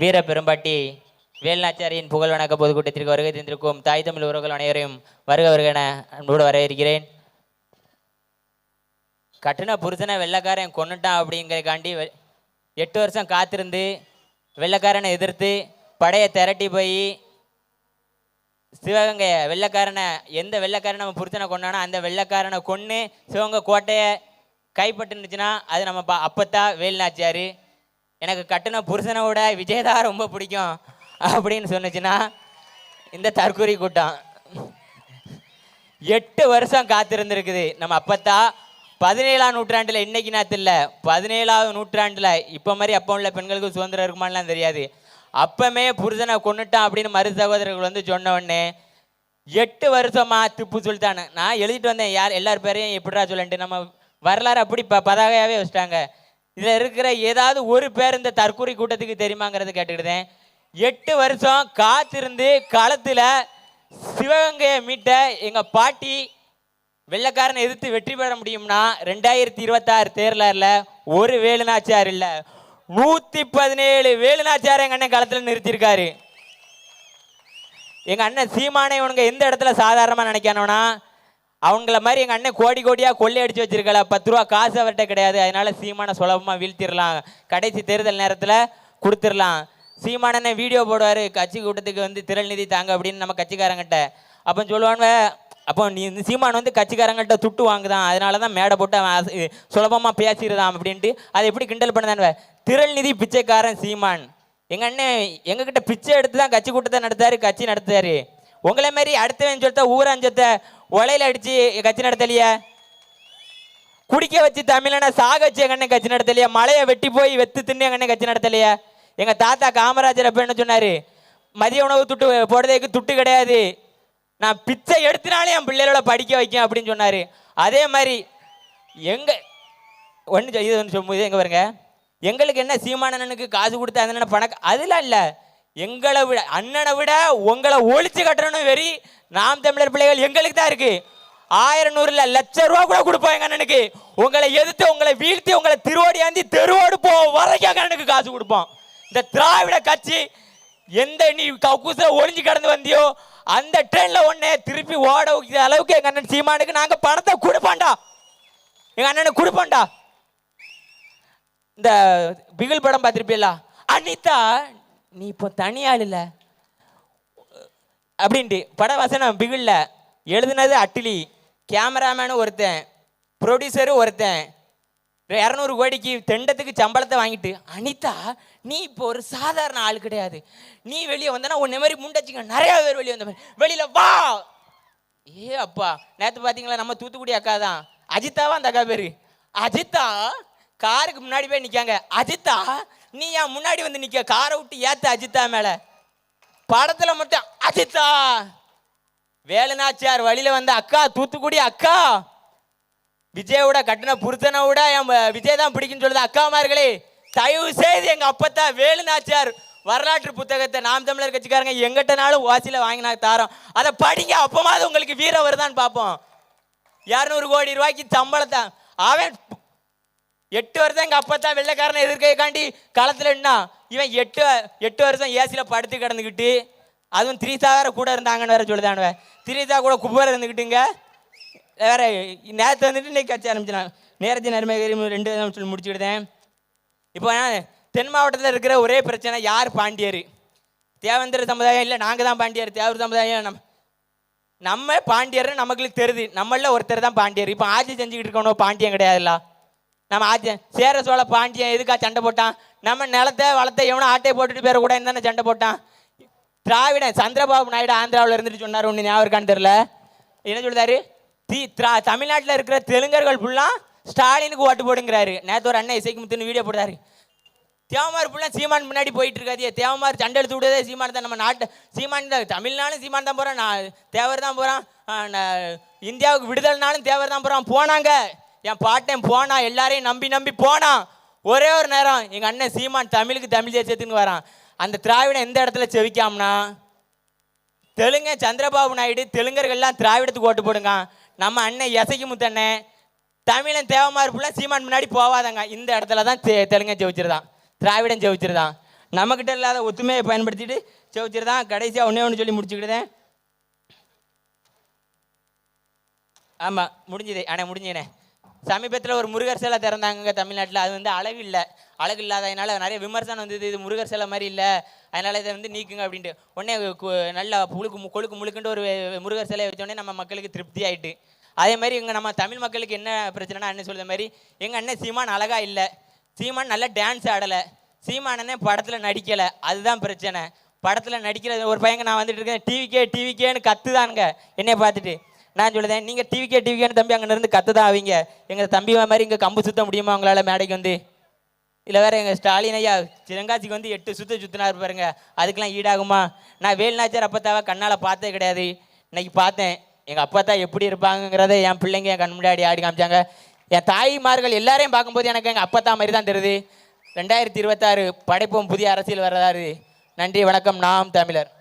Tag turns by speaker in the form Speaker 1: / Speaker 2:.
Speaker 1: வீர பெரும்பாட்டி வேல்நாச்சியாரின் புகழ் வணக்க பொதுக்கூட்டத்திற்கு வருகை தந்திருக்கும் தாய் தமிழ் உறவுகள் அனைவரையும் வருக வருகென அன்போடு வரவேற்கிறேன். கட்டுன புருஷனை வெள்ளைக்காரன் கொண்டுட்டான் அப்படிங்கிறக்காண்டி 8 வருஷம் காத்திருந்து வெள்ளைக்காரனை எதிர்த்து படையை திரட்டி போய் சிவகங்கை வெள்ளைக்காரனை எந்த வெள்ளைக்காரன் நம்ம புருஷனை கொண்டானோ அந்த வெள்ளைக்காரனை கொன்று சிவகங்கை கோட்டையை கைப்பற்றுனுச்சுன்னா அது நம்ம அப்பத்தா வேல்நாச்சியார். எனக்கு கட்டுன புருஷனை விட விஜயதான் ரொம்ப பிடிக்கும் அப்படின்னு சொன்னுச்சுன்னா இந்த தற்கொலை கூட்டம் 8 வருஷம் காத்திருந்துருக்குது. நம்ம அப்பத்தா 17ஆம் நூற்றாண்டில் இன்னைக்கு நேரத்து இல்லை 17ஆவது நூற்றாண்டில் இப்போ மாதிரி அப்போ உள்ள பெண்களுக்கு சுதந்திரம் இருக்குமான்லாம் தெரியாது. அப்பமே புருஷனை கொண்டுட்டான் அப்படின்னு மறு சகோதரர்கள் வந்து சொன்ன உடனே 8 வருஷமா திப்பு சுல்தான் நான் எழுதிட்டு வந்தேன். எல்லார் பேரையும் எப்படிடா சொல்லிட்டு நம்ம வரலாறு அப்படி பதாகையாகவே வச்சுட்டாங்க. இதில் இருக்கிற ஏதாவது ஒரு பேர் இந்த தற்கொலை கூட்டத்துக்கு தெரியுமாங்கிறது கேட்டுக்கிட்டேன். 8 வருஷம் காத்திருந்து களத்தில் சிவகங்கையை மீட்ட எங்கள் பாட்டி வெள்ளைக்காரனை எதிர்த்து வெற்றி பெற முடியும்னா 2026 தேர்தலில் ஒரு வேலுநாச்சியார் இல்லை 117 வேலுநாச்சியார் எங்கள் அண்ணன் களத்தில் நிறுத்தியிருக்காரு. எங்கள் அண்ணன் சீமானை இவனுங்க எந்த இடத்துல சாதாரணமாக நினைக்கானோன்னா அவங்கள மாதிரி எங்கள் அண்ணன் கோடி கோடியாக கொள்ளை அடித்து வச்சிருக்கல 10 ரூபா காசு அவர்கிட்ட கிடையாது. அதனால சீமானை சுலபமாக வீழ்த்திடலாம், கடைசி தேர்தல் நேரத்தில் கொடுத்துடலாம். சீமானனை வீடியோ போடுவார் கட்சி கூட்டத்துக்கு வந்து திரள் நிதி தாங்க அப்படின்னு நம்ம கட்சிக்காரங்கிட்ட. அப்போ சொல்லுவாங்க அப்போ நீ சீமான் வந்து கட்சிக்காரங்கள்ட்ட துட்டு வாங்குதான் அதனால தான் மேடை போட்டு சுலபமாக பேசிடுதான் அப்படின்ட்டு அதை எப்படி கிண்டல் பண்ணதானுவ. திரள் நிதி பிச்சைக்காரன் சீமான் எங்கள் அண்ணன் எங்ககிட்ட பிச்சை எடுத்து தான் கட்சி கூட்டத்தை நடத்தாரு, கட்சி நடத்துறாரு. உங்களை மாதிரி அடுத்தவன் சொல்லிட்ட ஊரஞ்சத்தை உலையில அடிச்சு கட்சி நடத்தலையா, குடிக்க வச்சு தமிழனை சாக வச்சு எங்க அண்ணன் கட்சி நடத்தலையா, மலையை வெட்டி போய் வெத்து தின்னு எங்க அண்ணன் கட்சி நடத்தலையா. எங்க தாத்தா காமராஜர் அப்ப என்ன சொன்னாரு, மதிய உணவு துட்டு போடுறதுக்கு துட்டு கிடையாது, நான் பிச்சை எடுத்தினாலே என் பிள்ளைகளோட படிக்க வைக்கும் அப்படின்னு சொன்னாரு. அதே மாதிரி எங்க ஒன்று இது ஒன்று சொல்லும்போது எங்க பாருங்க எங்களுக்கு என்ன சீமானனுக்கு காசு கொடுத்து அந்த பணம் அதெல்லாம் இல்லை. எங்களை விட அண்ணனை விட உங்களை ஒழிச்சு கட்டணும் வெறி நாம் தமிழர் பிள்ளைகள் எங்களுக்கு தான் இருக்கு. 1000 100 லட்சம் ரூபா கூட கொடுப்போம் எங்க அண்ணனுக்கு. உங்களை எதிர்த்து உங்களை வீழ்த்தி உங்களை திருவோடியாந்தி தெருவோடு போ வரைக்கும் எங்க அண்ணனுக்கு காசு கொடுப்போம். இந்த திராவிட கட்சி எந்த நீ கக்கூசில் ஒளிஞ்சு கடந்து வந்தியோ அந்த ட்ரெயின்ல ஒன்னே திருப்பி ஓட வைக்கிற அளவுக்கு எங்க அண்ணன் சீமானுக்கு நாங்க பணத்தை கொடுப்போம்டா, எங்க அண்ணனுக்கு கொடுப்போம்டா. இந்த பிகில் படம் பார்த்திருப்பீங்களா, அனிதா நீ இப்போ தனியாள் இல்லை அப்படின்ட்டு பட வசனம் பிகில்ல எழுதுனது அட்டிலி, கேமராமேனு ஒருத்தன், ப்ரொடியூசரு ஒருத்தன், 200 கோடிக்கு தெண்டத்துக்கு சம்பளத்தை வாங்கிட்டு அனிதா நீ இப்போ ஒரு சாதாரண ஆள் கிடையாது, நீ வெளியே வந்தனா உன்ன மாதிரி முண்டச்சிங்க நிறைய பேர் வெளியே வந்த மாதிரி வெளியில வா. ஏ அப்பா நேற்று பார்த்தீங்களா நம்ம தூத்துக்குடி அக்கா தான் அஜிதாவா அந்த அக்கா பேரு அஜிதா காருக்கு முன்னாடி போய் நிற்காங்க. அஜிதா நீ ஏன் முன்னாடி வந்து நிற்க, காரை விட்டு ஏத்த அஜிதா மேல. படத்துல மட்டும் அஜிதா வேலுநாச்சியார் வழியில வந்த அக்கா தூத்துக்குடி அக்கா விஜயோட கட்டின புருஷனை விட என் விஜய் தான் பிடிக்குன்னு சொல்லுது. அக்காமார்களே தயவு செய்து எங்க அப்பத்தா வேலுநாச்சியார் வரலாற்று புத்தகத்தை நாம் தமிழர் கட்சிக்காரங்க எங்கிட்டனாலும் வாசியில வாங்கினா தாரோம், அதை படிங்க. அப்பமாவது உங்களுக்கு வீர வருதான்னு பார்ப்போம். 200 கோடி ரூபாய்க்கு சம்பளத்தை அவன் 8 வருஷம் எங்க அப்பத்தான் வெள்ளைக்காரனை எதிர்க்காண்டி களத்துல இருந்தா இவன் 8 வருஷம் ஏசியில படுத்து கிடந்துக்கிட்டு அதுவும் திரிசா வேற கூட இருந்தாங்கன்னு வேற சொல்லுதானுவ. திரிசா கூட குப்பர் இருந்துக்கிட்டுங்க வேற நேரத்தை வந்துட்டு இன்னைக்கு கட்சி ஆரம்பிச்சினாங்க. நேரத்தை நன்மை 2 சொல்லி முடிச்சுக்கிட்டேன். இப்போ தென் மாவட்டத்தில் இருக்கிற ஒரே பிரச்சனை யார் பாண்டியர், தேவேந்திர சமுதாயம் இல்லை நாங்கள் தான் பாண்டியர், தேவர் சமுதாயம் நம்ம பாண்டியர் நமக்கு தெரியுது, நம்மள ஒருத்தர் தான் பாண்டியர். இப்போ ஆட்சி செஞ்சுக்கிட்டு இருக்கணும் பாண்டியன் கிடையாதுல்ல. நம்ம ஆட்சி சேர சோழ பாண்டியன் எதுக்கா சண்டை போட்டான், நம்ம நிலத்தை வளத்தை எவனோ ஆட்டையை போட்டுட்டு பேர கூட என்னென்ன சண்டை போட்டான். திராவிடன் சந்திரபாபு நாயுடு ஆந்திராவில் இருந்துட்டு சொன்னார், ஒன்று ஞாபகம் இருக்கான்னு தெரியல, என்ன சொல்லுதாரு, தமிழ்நாட்டில் இருக்கிற தெலுங்கர்கள் ஃபுல்லாக ஸ்டாலினுக்கு ஓட்டு போடுங்கிறாரு. நேற்று ஒரு அண்ணன் இசைக்கு முத்துன்னு வீடியோ போடுறாரு. தேவமார் ஃபுல்லாக சீமான் முன்னாடி போயிட்டு இருக்காது, தேவமார் சண்டை எடுத்து விடுதே சீமான் தான், நம்ம நாட்டை சீமான் தான், தமிழ்நாடும் சீமான் தான் போகிறான், நான் தேவர் தான் போகிறான், இந்தியாவுக்கு விடுதலைனாலும் தேவர் தான் போகிறான். போனாங்க என் பாட்டன் போனா, எல்லாரையும் நம்பி போனா. ஒரே ஒரு நேரம் எங்க அண்ணன் சீமான் தமிழுக்கு தமிழ் தேசத்துக்கு வரான். அந்த திராவிடம் எந்த இடத்துல செவிக்காமனா தெலுங்க சந்திரபாபு நாயுடு தெலுங்கர்கள்லாம் திராவிடத்துக்கு ஓட்டு போடுங்க. நம்ம அண்ணன் எசைக்கு முத்தண்ணே தமிழன் தேவமார் ஃபுல்லாக சீமான் முன்னாடி போவாதங்க. இந்த இடத்துல தான் தெலுங்கன் ஜெயிச்சிருதான், திராவிடன் ஜெயிச்சிருதான். நம்மக்கிட்ட இல்லாத ஒத்துமையை பயன்படுத்திட்டு செவச்சிரு தான். கடைசியாக ஒன்று சொல்லி முடிச்சுக்கிட்டேன். ஆமாம் முடிஞ்சுது. ஆனால் முடிஞ்சுனே சமீபத்தில் ஒரு முருகர் சிலை திறந்தாங்க தமிழ்நாட்டில். அது வந்து அழகு இல்லாததுனால நிறைய விமர்சனம் வந்தது. இது முருகர் சிலை மாதிரி இல்லை, அதனால் இதை வந்து நீக்குங்க அப்படின்ட்டு. உடனே நல்லா கொழுக்கு முழுக்குன்ட்டு ஒரு முருகர் சிலையை வச்சோடனே நம்ம மக்களுக்கு திருப்தி ஆகிட்டு. அதே மாதிரி இங்கே நம்ம தமிழ் மக்களுக்கு என்ன பிரச்சனைனா, அண்ணன் சொல்கிற மாதிரி எங்கள் அண்ணன் சீமான் அழகாக இல்லை, சீமான் நல்லா டான்ஸ் ஆடலை, சீமானனே படத்தில் நடிக்கலை. அதுதான் பிரச்சனை. படத்தில் நடிக்கிற ஒரு பையங்க நான் வந்துட்டு இருக்கேன், டிவிக்கேன்னு கத்துதானுங்க என்னைய பார்த்துட்டு. நான் சொல்லுதேன், நீங்கள் டிவிக்கேன்னு தம்பி அங்கே இருந்து கற்று தான் ஆவீங்க. எங்கள் தம்பி மாதிரி இங்கே கம்பு சுற்ற முடியுமா உங்களால் மேடைக்கு வந்து? இல்லை வேறு எங்கள் ஸ்டாலின் ஐயா சிவகாசிக்கு வந்து 8 சுற்றினார் பாருங்க, அதுக்கெலாம் ஈடாகுமா? நான் வேலுநாச்சியார் அப்பத்தாவை கண்ணால் பார்த்தே கிடையாது, இன்னைக்கு பார்த்தேன். எங்கள் அப்பத்தா எப்படி இருப்பாங்கிறத என் பிள்ளைங்க என் கண் முன்னாடி ஆடி காமிச்சாங்க. என் தாய்மார்கள் எல்லாரையும் பார்க்கும்போது எனக்கு எங்கள் அப்பத்தா மாதிரி தான் தெரியுது. 2026 படைப்போம் புதிய அரசியல் வர்றதாரு. நன்றி, வணக்கம். நாம் தமிழர்.